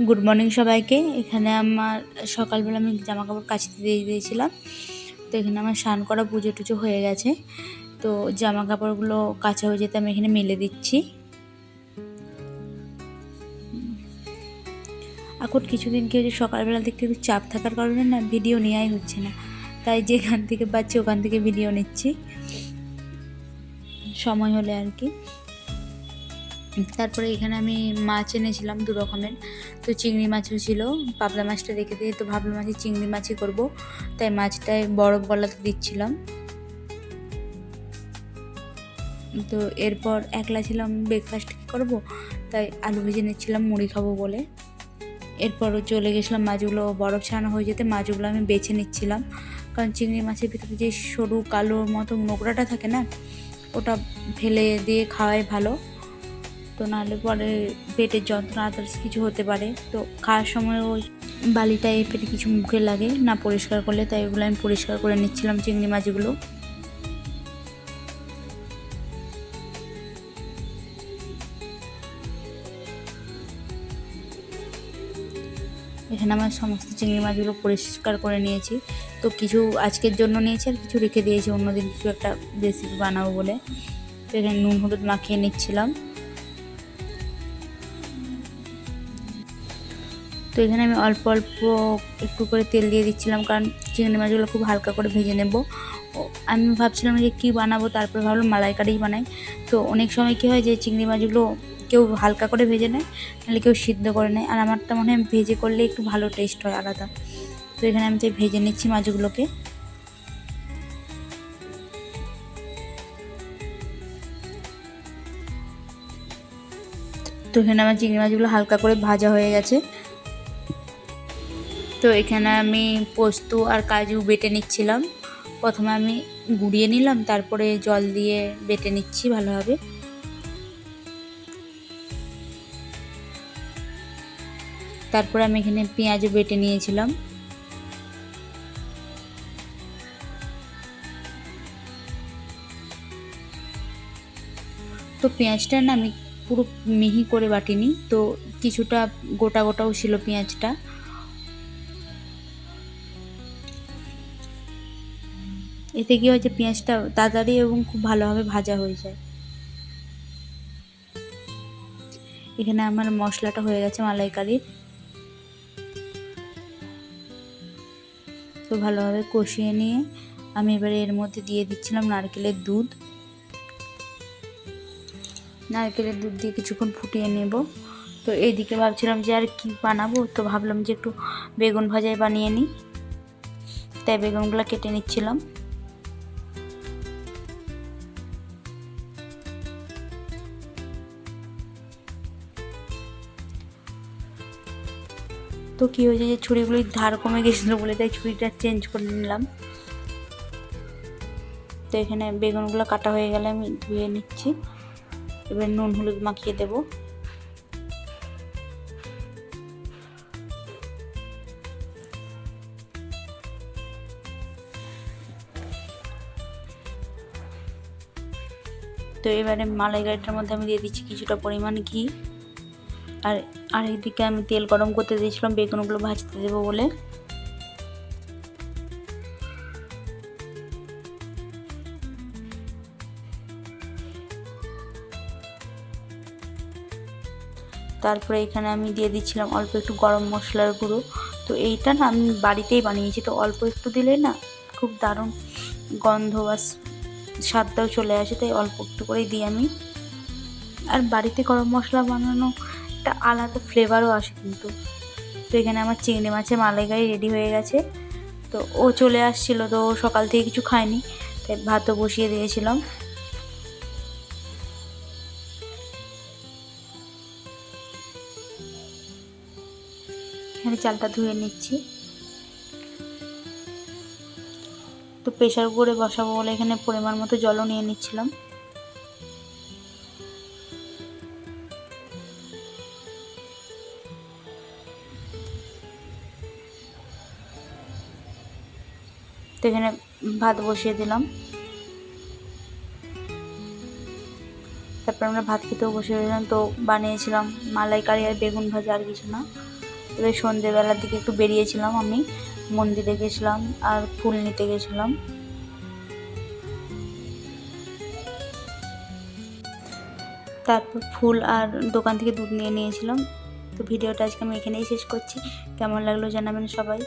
Good morning সবাইকে। এখানে আমার সকালবেলা আমি জামা কাপড় কাচতে দিয়ে দিয়েছিলাম। তো এখানে আমার স্নান করা পুজো টুজো হয়ে গেছে। তো জামা কাপড়গুলো কাচা হয়ে যেতে আমি এখানে মেলে দিচ্ছি। এখন কিছুদিন কি হচ্ছে, সকালবেলা দেখতে একটু চাপ থাকার কারণে না ভিডিও নেওয়াই হচ্ছে না, তাই যেখান থেকে পাচ্ছি ওখান থেকে ভিডিও নিচ্ছি সময় হলে আর কি। তারপরে এখানে আমি মাছ এনেছিলাম 2 রকমের। তো চিংড়ি মাছও ছিল, পাবদা মাছটা রেখে দিয়ে তো ভাবলাম আজকে চিংড়ি মাছই করব, তাই মাছটায় বরফ গলাতে দিচ্ছিলাম। তো এরপর একলা ছিলাম, ব্রেকফাস্ট কী করবো, তাই আলু ভেজে নিচ্ছিলাম মুড়ি খাবো বলে। এরপরও চলে গেছিলাম মাছগুলো বরফ ছাড়ানো হয়ে যেতে, মাছগুলো আমি বেছে নিচ্ছিলাম, কারণ চিংড়ি মাছের ভিতরে যে সরু কালো মতো নোংরাটা থাকে না, ওটা ফেলে দিয়ে খাওয়াই ভালো। তো নাহলে পরে পেটের যন্ত্রণা আদার্স কিছু হতে পারে। তো খাওয়ার সময় ওই বালিটা এই পেটে কিছু মুখে লাগে না পরিষ্কার করলে, তাই ওগুলো আমি পরিষ্কার করে নিচ্ছিলাম চিংড়ি মাছগুলো। এখানে আমার সমস্ত চিংড়ি মাছগুলো পরিষ্কার করে নিয়েছি। তো কিছু আজকের জন্য নিয়েছি আর কিছু রেখে দিয়েছি অন্যদিন কিছু একটা রেসিপি বানাবো বলে। তো এখানে নুন হলুদ মাখিয়ে নিচ্ছিলাম। তো এখানে আমি অল্প অল্প একটু করে তেল দিয়ে দিচ্ছিলাম, কারণ চিংড়ি মাছগুলো খুব হালকা করে ভেজে নেব। আমি ভাবছিলাম যে কী বানাবো, তারপরে ভাবলাম মালাইকারিই বানাই। তো অনেক সময় কী হয় যে চিংড়ি মাছগুলো কেউ হালকা করে ভেজে নেয়, নাহলে কেউ সিদ্ধ করে নেয়, আর আমারটা মনে হয় ভেজে করলে একটু ভালো টেস্ট হয়, আলাদা। তো এখানে আমি তাই ভেজে নিচ্ছি মাছগুলোকে। তো এখানে আমার চিংড়ি মাছগুলো হালকা করে ভাজা হয়ে গেছে। তো এখানে আমি পোস্ত আর কাজু বেটে নিচ্ছিলাম। প্রথমে আমি গুঁড়িয়ে নিলাম, তারপরে জল দিয়ে বেটে নিচ্ছি ভালোভাবে। তারপরে আমি এখানে পেঁয়াজও বেটে নিয়েছিলাম। তো পেঁয়াজটা না আমি পুরো মিহি করে বাটিনি, তো কিছুটা গোটা গোটাও ছিল পেঁয়াজটা। এতে কি হয় যে পেঁয়াজটা তাড়াতাড়ি এবং খুব ভালোভাবে ভাজা হয়ে যায়। এখানে আমার মশলাটা হয়ে গেছে মালাইকারির। তো ভালোভাবে কষিয়ে নিয়ে আমি এবারে এর মধ্যে দিয়ে দিচ্ছিলাম নারকেলের দুধ। নারকেলের দুধ দিয়ে কিছুক্ষণ ফুটিয়ে নেব। তো এইদিকে ভাবছিলাম যে আর কি বানাবো, তো ভাবলাম যে একটু বেগুন ভাজাই বানিয়ে নিই, তাই বেগুনগুলো কেটে নিচ্ছিলাম। তো কী হয়েছে যে ছুরিগুলির ধার কমে গেছিলো বলে তাই ছুরিটা চেঞ্জ করে নিলাম। তো এখানে বেগুনগুলো কাটা হয়ে গেলে আমি ধুয়ে নিচ্ছি। এবার নুন হলুদ মাখিয়ে দেব। তো এবারে মালাইকারিটার মধ্যে আমি দিয়ে দিচ্ছি কিছুটা পরিমাণ ঘি। আর আরেকদিকে আমি তেল গরম করতে দিয়েছিলাম বেগুনগুলো ভাজতে দেবো বলে। তারপরে এখানে আমি দিয়ে দিচ্ছিলাম অল্প একটু গরম মশলার গুঁড়ো। তো এইটা না আমি বাড়িতেই বানিয়েছি, তো অল্প একটু দিলে না খুব দারুণ গন্ধ বা স্বাদটাও চলে আসে, তাই অল্প একটু করেই দিই আমি। আর বাড়িতে গরম মশলা বানানো একটা আলাদা ফ্লেভারও আসে কিন্তু। তো এখানে আমার চিংড়ি মাছের মালাইকারি রেডি হয়ে গেছে। তো ও চলে আসছিলো, তো সকাল থেকে কিছু খায়নি, তাই ভাতও বসিয়ে দিয়েছিলাম। এখানে চালটা ধুয়ে নিচ্ছি। তো প্রেশার কুকারে বসাবো বলে এখানে পরিমাণ মতো জলও নিয়ে নিচ্ছিলাম। তো এখানে ভাত বসিয়ে দিলাম। তারপর আমরা ভাত খেতেও বসে দিলাম। তো বানিয়েছিলাম মালাইকারি আর বেগুন ভাজা, আর কিছু না। এবার সন্ধেবেলার দিকে একটু বেরিয়েছিলাম, আমি মন্দিরে গেছিলাম আর ফুল নিতে গেছিলাম। তারপর ফুল আর দোকান থেকে দুধ নিয়ে নিয়েছিলাম। তো ভিডিওটা আজকে আমি এখানেই শেষ করছি। কেমন লাগলো জানাবেন সবাই।